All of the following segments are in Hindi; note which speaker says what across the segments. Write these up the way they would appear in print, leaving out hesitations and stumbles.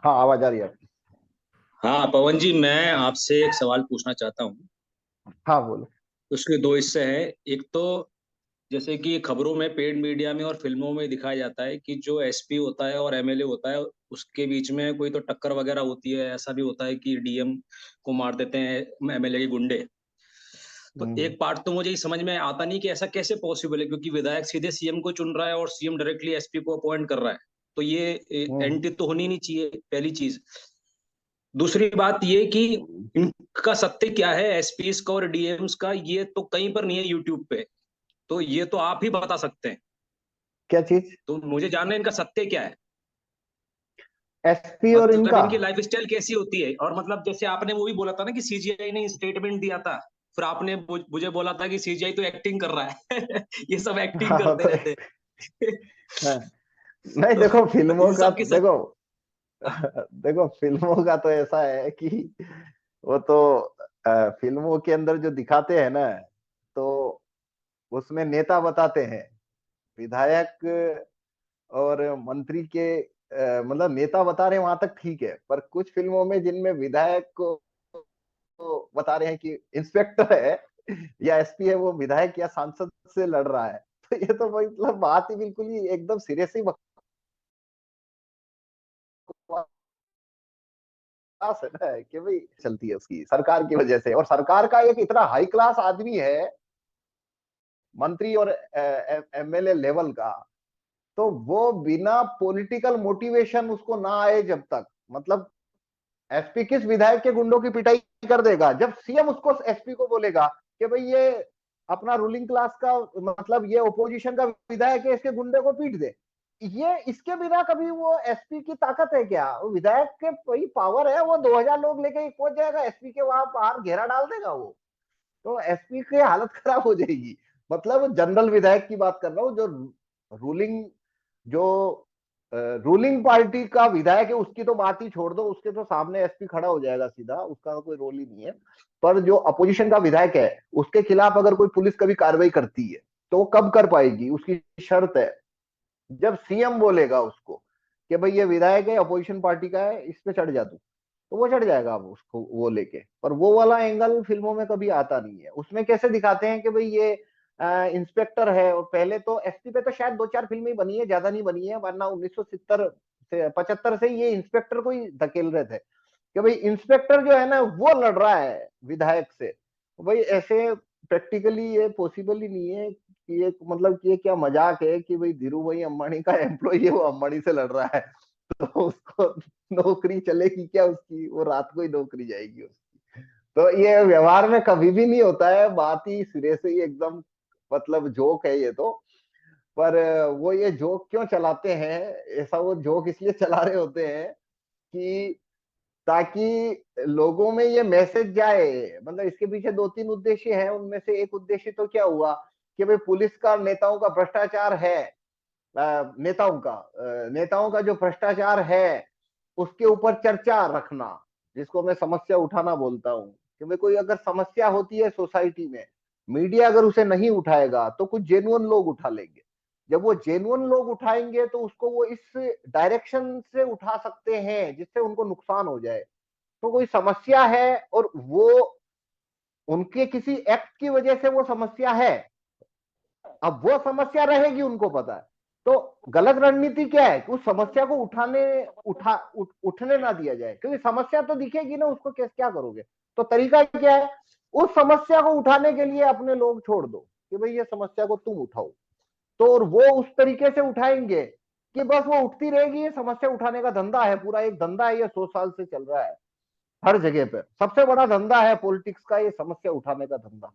Speaker 1: हाँ, आवाज आ रही है आपकी।
Speaker 2: हाँ पवन जी, मैं आपसे एक सवाल पूछना चाहता हूँ।
Speaker 1: हाँ, बोलो।
Speaker 2: उसके दो हिस्से हैं। एक तो जैसे कि खबरों में, पेड मीडिया में और फिल्मों में दिखाया जाता है कि जो एसपी होता है और एमएलए होता है, उसके बीच में कोई तो टक्कर वगैरह होती है। ऐसा भी होता है कि डीएम को मार देते हैं एमएलए के गुंडे। तो
Speaker 1: हम्म।
Speaker 2: एक पार्ट तो मुझे ये समझ में आता नहीं कि ऐसा कैसे पॉसिबल है, क्योंकि विधायक सीधे सीएम को चुन रहा है और सीएम डायरेक्टली एसपी को अपॉइंट कर रहा है। तो ये
Speaker 1: हम्म।
Speaker 2: एंटी तो होनी नहीं चाहिए, पहली चीज। दूसरी बात ये कि इनका सत्य क्या है, एसपीएस का और डीएम्स का, ये तो कहीं पर नहीं है यूट्यूब पे। तो ये तो आप ही बता सकते हैं।
Speaker 1: क्या चीज?
Speaker 2: तो मुझे जानना है इनका सत्य क्या है।
Speaker 1: एसपी और
Speaker 2: मतलब
Speaker 1: इनका?
Speaker 2: इनकी लाइफ स्टाइल कैसी होती है, और मतलब जैसे आपने वो भी बोला था ना कि सीजीआई ने स्टेटमेंट दिया था। फिर आपने मुझे बोला था कि सीजीआई तो एक्टिंग कर रहा है। ये सब एक्टिंग
Speaker 1: हाँ,
Speaker 2: करते
Speaker 1: तो
Speaker 2: रहते हैं।
Speaker 1: हाँ, नहीं,
Speaker 2: तो
Speaker 1: देखो फिल्मों
Speaker 2: इन
Speaker 1: का
Speaker 2: सब की सच।
Speaker 1: देखो। देखो फिल्मों का तो ऐसा है कि वो तो फिल्मों के अंदर जो दिखाते हैं ना, तो उसमें नेता बताते हैं, विधायक और मंत्री के मतलब नेता बता रहे हैं वहां तक ठीक है, पर कुछ फिल्मों में जिनमें विधायक को तो बता रहे हैं कि इंस्पेक्टर है या एसपी है, वो विधायक या सांसद से लड़ रहा है। तो ये तो मतलब बात ही बिल्कुल ही एकदम सिरे से ही बकवास है ना, कि भाई चलती है उसकी सरकार की वजह से, और सरकार का एक इतना हाई क्लास आदमी है, मंत्री और एमएलए लेवल का, तो वो बिना पॉलिटिकल मोटिवेशन उसको ना आए जब तक, मतलब एसपी किस विधायक के गुंडों की पिटाई कर देगा जब सीएम उसको एसपी को बोलेगा कि भाई ये अपना रूलिंग क्लास का, मतलब ये ओपोजिशन का विधायक है, इसके गुंडे को पीट दे। ये इसके बिना कभी वो एसपी की ताकत है क्या? वो विधायक के वही पावर है, वो 2000 लोग लेके पहुंच जाएगा, एसपी के वहां बाहर घेरा डाल देगा वो, तो एसपी की हालत खराब हो जाएगी। मतलब जनरल विधायक की बात कर रहा हूँ, जो रूलिंग जो रूलिंग पार्टी का विधायक है, उसकी तो बात ही छोड़ दो, उसके तो सामने एसपी खड़ा हो जाएगा सीधा, उसका कोई रोल ही नहीं है। पर जो अपोजिशन का विधायक है, उसके खिलाफ अगर कोई पुलिस कभी कार्रवाई करती है, तो वो कब कर पाएगी? उसकी शर्त है जब सीएम बोलेगा उसको कि भाई ये विधायक है, अपोजिशन पार्टी का है, इस पे चढ़ जा तू, तो वो चढ़ जाएगा अब उसको वो लेके। पर वो वाला एंगल फिल्मों में कभी आता नहीं है। उसमें कैसे दिखाते हैं कि भाई ये इंस्पेक्टर है, और पहले तो एसपी पे तो शायद दो चार फिल्में बनी है, ज्यादा नहीं बनी है, वरना 1970 से 75 से ये इंस्पेक्टर को ही धकेल रहे थे कि भाई इंस्पेक्टर जो है ना वो लड़ रहा है विधायक से। भाई ऐसे प्रैक्टिकली ये पॉसिबल ही नहीं है कि ये, मतलब कि ये क्या मजाक है कि भाई धीरू भाई अंबानी का एम्प्लॉय है, वो अंबानी से लड़ रहा है। तो उसको नौकरी चलेगी क्या उसकी? वो रात को ही नौकरी जाएगी उसकी। तो ये व्यवहार में कभी भी नहीं होता है, बात ही सिरे से ही एकदम, मतलब जोक है ये तो। पर वो ये जोक क्यों चलाते हैं? ऐसा वो जोक इसलिए चला रहे होते हैं कि ताकि लोगों में ये मैसेज जाए। मतलब इसके पीछे दो तीन उद्देश्य हैं, उनमें से एक उद्देश्य तो क्या हुआ कि भाई पुलिस का, नेताओं का भ्रष्टाचार है, नेताओं का जो भ्रष्टाचार है उसके ऊपर चर्चा रखना, जिसको मैं समस्या उठाना बोलता हूँ। कि भाई कोई अगर समस्या होती है सोसाइटी में, मीडिया अगर उसे नहीं उठाएगा तो कुछ जेन्युइन लोग उठा लेंगे। जब वो जेन्युइन लोग उठाएंगे तो उसको वो इस डायरेक्शन से उठा सकते हैं जिससे उनको नुकसान हो जाए। तो कोई समस्या है और वो उनके किसी एक्ट की वजह से वो समस्या है, अब वो समस्या रहेगी उनको पता है। तो गलत रणनीति क्या है कि उस समस्या को उठने ना दिया जाए, क्योंकि समस्या तो दिखेगी ना, उसको कैसे क्या करोगे? तो तरीका क्या है? उस समस्या को उठाने के लिए अपने लोग छोड़ दो कि भाई ये समस्या को तुम उठाओ। तो और वो उस तरीके से उठाएंगे कि बस वो उठती रहेगी। ये समस्या उठाने का धंधा है, पूरा एक धंधा है, ये 100 साल से चल रहा है। हर जगह पे सबसे बड़ा धंधा है पॉलिटिक्स का, ये समस्या उठाने का धंधा।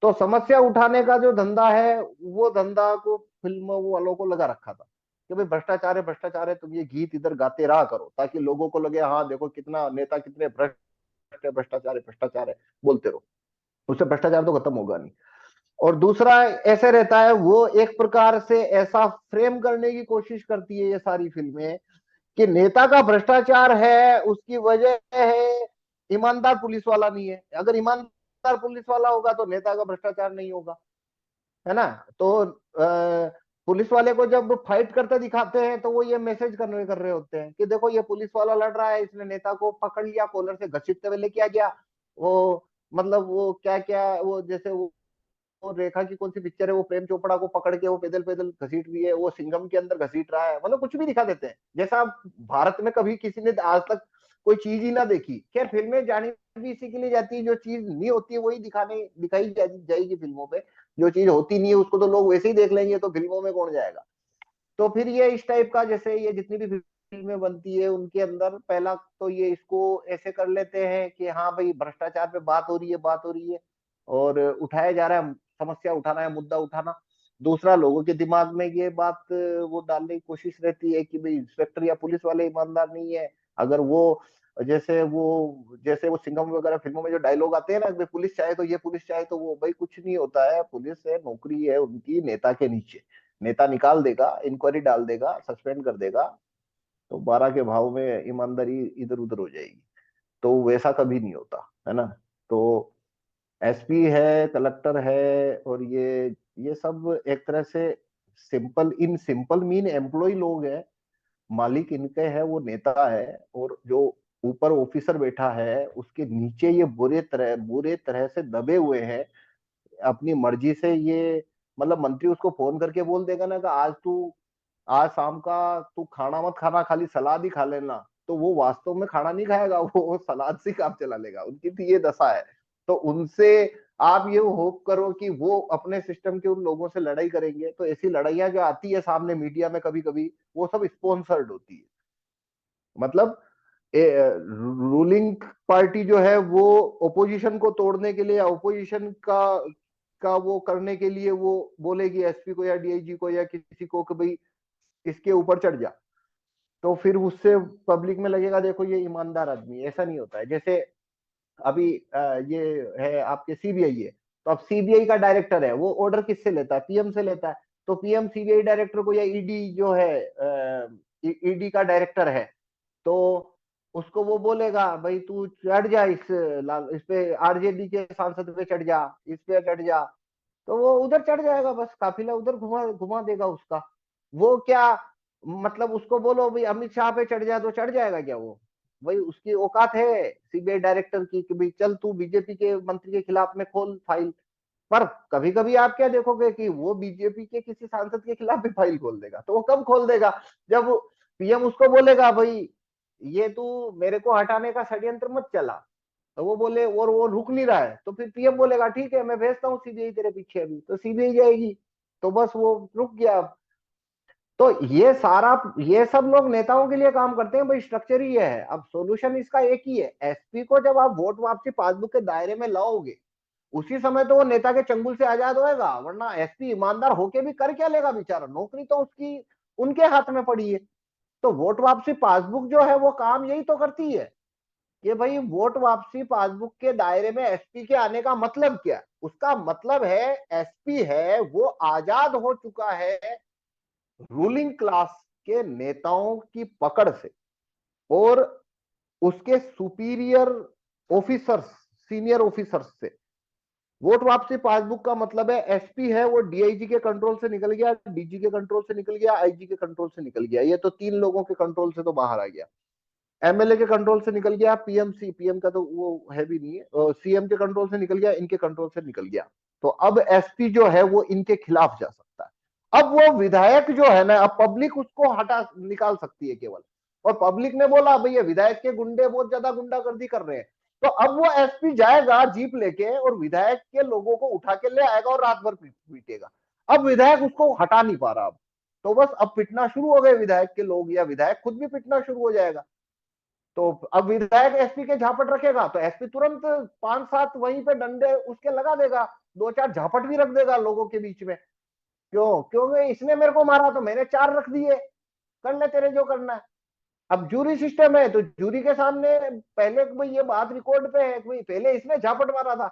Speaker 1: तो समस्या उठाने का जो धंधा है, वो धंधा को फिल्म वालों को लगा रखा था कि भाई भ्रष्टाचार है, भ्रष्टाचार है, तुम ये गीत इधर गाते रहा करो ताकि लोगों को लगे हाँ देखो कितना नेता कितने भ्रष्ट है, भ्रष्टाचार है, भ्रष्टाचार है, बोलते रहो। उससे भ्रष्टाचार तो खत्म होगा नहीं। और दूसरा ऐसे रहता है, वो एक प्रकार से ऐसा फ्रेम करने की कोशिश करती है ये सारी फिल्में कि नेता का भ्रष्टाचार है, उसकी वजह है ईमानदार पुलिस वाला नहीं है। अगर ईमानदार पुलिस वाला होगा तो नेता का भ्रष्टाचार नहीं होगा, है ना? तो पुलिस वाले को जब फाइट करते दिखाते हैं तो वो ये मैसेज कर रहे होते हैं कि देखो ये पुलिस वाला लड़ रहा है, इसने नेता को पकड़ लिया, कॉलर से घसीटते हुए लेके आ गया। वो मतलब वो क्या क्या, वो जैसे वो रेखा की कौन सी पिक्चर है, वो प्रेम चोपड़ा को पकड़ के वो पैदल पैदल घसीट रही है, वो सिंघम के अंदर घसीट रहा है, मतलब कुछ भी दिखा देते हैं जैसा भारत में कभी किसी ने आज तक कोई चीज ही ना देखी। खैर फिल्में जानी भी इसी के लिए जाती है, जो चीज नहीं होती है वही दिखाई जाएगी फिल्मों पे। जो चीज होती नहीं है उसको तो लोग वैसे ही देख लेंगे, तो फिल्मों में कौन जाएगा। तो फिर ये इस टाइप का, जैसे ये जितनी भी फिल्में बनती है उनके अंदर पहला तो ये इसको ऐसे कर लेते हैं कि हाँ भाई भ्रष्टाचार पे बात हो रही है, बात हो रही है और उठाया जा रहा है, समस्या उठाना है, मुद्दा उठाना। दूसरा, लोगों के दिमाग में ये बात वो डालने की कोशिश रहती है कि भाई इंस्पेक्टर या पुलिस वाले ईमानदार नहीं है। अगर वो जैसे वो सिंघम वगैरह फिल्मों में जो डायलॉग आते हैं ना, भाई पुलिस चाहे तो ये, पुलिस चाहे तो वो, भाई कुछ नहीं होता है, पुलिस है, नौकरी है उनकी नेता के नीचे। नेता निकाल देगा, इंक्वायरी डाल देगा, सस्पेंड कर देगा, तो 12 के भाव में ईमानदारी इधर उधर हो जाएगी। तो वैसा कभी नहीं होता है ना। तो एसपी है, कलेक्टर है, और ये सब एक तरह से सिंपल मीन एम्प्लॉय लोग हैं। मालिक इनके है वो नेता है, और जो ऊपर ऑफिसर बैठा है उसके नीचे ये बुरे तरह से दबे हुए हैं। अपनी मर्जी से ये, मतलब मंत्री उसको फोन करके बोल देगा ना कि आज शाम का तू खाना मत खाना, खाली सलाद ही खा लेना, तो वो वास्तव में खाना नहीं खाएगा, वो सलाद से काम चला लेगा। उनकी तो ये दशा है। तो उनसे आप ये होप करो कि वो अपने सिस्टम के उन लोगों से लड़ाई करेंगे, तो ऐसी लड़ाइयां जो आती है सामने मीडिया में कभी कभी, वो सब स्पॉन्सर्ड होती है। मतलब रूलिंग पार्टी जो है वो ओपोजिशन को तोड़ने के लिए, ओपोजिशन का वो करने के लिए वो बोलेगी एसपी को या डीआईजी को या किसी को कि भाई इसके ऊपर चढ़ जा। तो फिर उससे पब्लिक में लगेगा देखो ये ईमानदार आदमी। ऐसा नहीं होता है। जैसे अभी ये है आपके सीबीआई है, तो अब सीबीआई का डायरेक्टर है, वो ऑर्डर किससे लेता है? पीएम से लेता है। तो पीएम सीबीआई डायरेक्टर को, या ईडी जो है ईडी का डायरेक्टर है, तो उसको वो बोलेगा भाई तू चढ़ जा इस पे, आरजेडी के सांसद पे चढ़ जा, इस पे चढ़ जा। तो वो उधर चढ़ जाएगा, बस काफिला उधर घुमा घुमा देगा उसका। वो क्या, मतलब उसको बोलो भाई अमित शाह पे चढ़ जाए तो चढ़ जाएगा क्या वो? भाई उसकी औकात है सीबीआई डायरेक्टर की कि भाई चल तू बीजेपी के मंत्री के खिलाफ में खोल फाइल। पर कभी कभी आप क्या देखोगे कि वो बीजेपी के किसी सांसद के खिलाफ भी फाइल खोल देगा। तो वो कब खोल देगा? जब पीएम उसको बोलेगा भाई ये तू मेरे को हटाने का षड्यंत्र मत चला, तो वो बोले और वो रुक नहीं रहा है, तो फिर पीएम बोलेगा ठीक है मैं भेजता हूँ सीबीआई तेरे पीछे, अभी तो सीबीआई जाएगी। तो बस वो रुक गया अब। तो ये सब लोग नेताओं के लिए काम करते हैं भाई, स्ट्रक्चर ही ये है। अब सॉल्यूशन इसका एक ही है, एसपी को जब आप वोट वापसी पासबुक के दायरे में लाओगे उसी समय तो वो नेता के चंगुल से आजाद होएगा, वरना एसपी ईमानदार होके भी कर क्या लेगा बेचारा? नौकरी तो उसकी उनके हाथ में पड़ी है। तो वोट वापसी पासबुक जो है वो काम यही तो करती है कि भाई वोट वापसी पासबुक के दायरे में एसपी के आने का मतलब क्या है? उसका मतलब है एसपी है वो आजाद हो चुका है रूलिंग क्लास के नेताओं की पकड़ से, और उसके सुपीरियर ऑफिसर्स, सीनियर ऑफिसर्स से। वोट वापसी पासबुक का मतलब है एसपी है वो डीआईजी के कंट्रोल से निकल गया, डीजी के कंट्रोल से निकल गया, आईजी के कंट्रोल से निकल गया, ये तो 3 लोगों के कंट्रोल से तो बाहर आ गया। एमएलए के कंट्रोल से निकल गया, पीएम का तो वो है भी नहीं है, सीएम के कंट्रोल से निकल गया, इनके कंट्रोल से निकल गया। तो अब एसपी जो है वो इनके खिलाफ जा सकता है। अब वो विधायक जो है ना, अब पब्लिक उसको हटा निकाल सकती है केवल। और पब्लिक ने बोला भैया विधायक के गुंडे बहुत ज्यादा गुंडागर्दी कर रहे हैं, तो अब वो एसपी जाएगा जीप लेके और विधायक के लोगों को उठा के ले आएगा और रात भर पीटेगा। अब विधायक उसको हटा नहीं पा रहा। अब तो बस अब पिटना शुरू हो गए विधायक के लोग, या विधायक खुद भी पिटना शुरू हो जाएगा। तो अब विधायक एसपी के झापट रखेगा तो एसपी तुरंत 5-7 वहीं पे डंडे उसके लगा देगा, 2-4 झापट भी रख देगा लोगों के बीच में। क्योंकि इसने मेरे को मारा तो मैंने 4 रख दिए, कर ले तेरे जो करना है। अब जूरी सिस्टम है तो जूरी के सामने पहले भाई ये बात रिकॉर्ड पे है भाई पहले इसने झापट मारा था,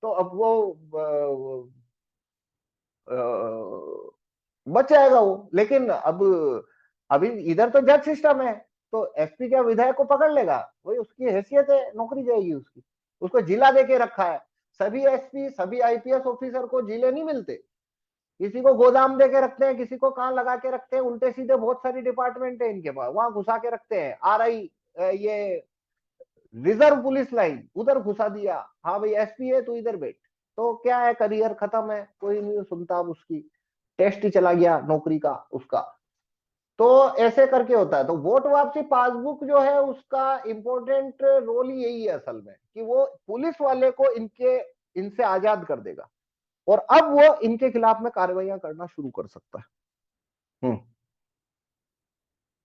Speaker 1: तो अब वो बच जाएगा वो। लेकिन अब अभी इधर तो जज सिस्टम है, तो एसपी क्या विधायक को पकड़ लेगा? वही उसकी हैसियत है, नौकरी जाएगी उसकी। उसको जिला दे के रखा है। सभी एसपी सभी आईपीएस ऑफिसर को जिले नहीं मिलते किसी को गोदाम दे के रखते हैं, किसी को कहाँ लगा के रखते हैं, उल्टे सीधे बहुत सारी डिपार्टमेंट है इनके पास, वहां घुसा के रखते हैं। RI, ये रिजर्व पुलिस लाइन उधर घुसा दिया, हाँ भाई SP है तू इधर बैठ, तो क्या है, करियर खत्म है, कोई नहीं सुनता अब उसकी, टेस्ट ही चला गया नौकरी का उसका। तो ऐसे करके होता है। तो वोट वापसी पासबुक जो है उसका इंपॉर्टेंट रोल ही यही है असल में, कि वो पुलिस वाले को इनसे आजाद कर देगा, और अब वो इनके खिलाफ में कार्रवाइयां करना शुरू कर सकता है।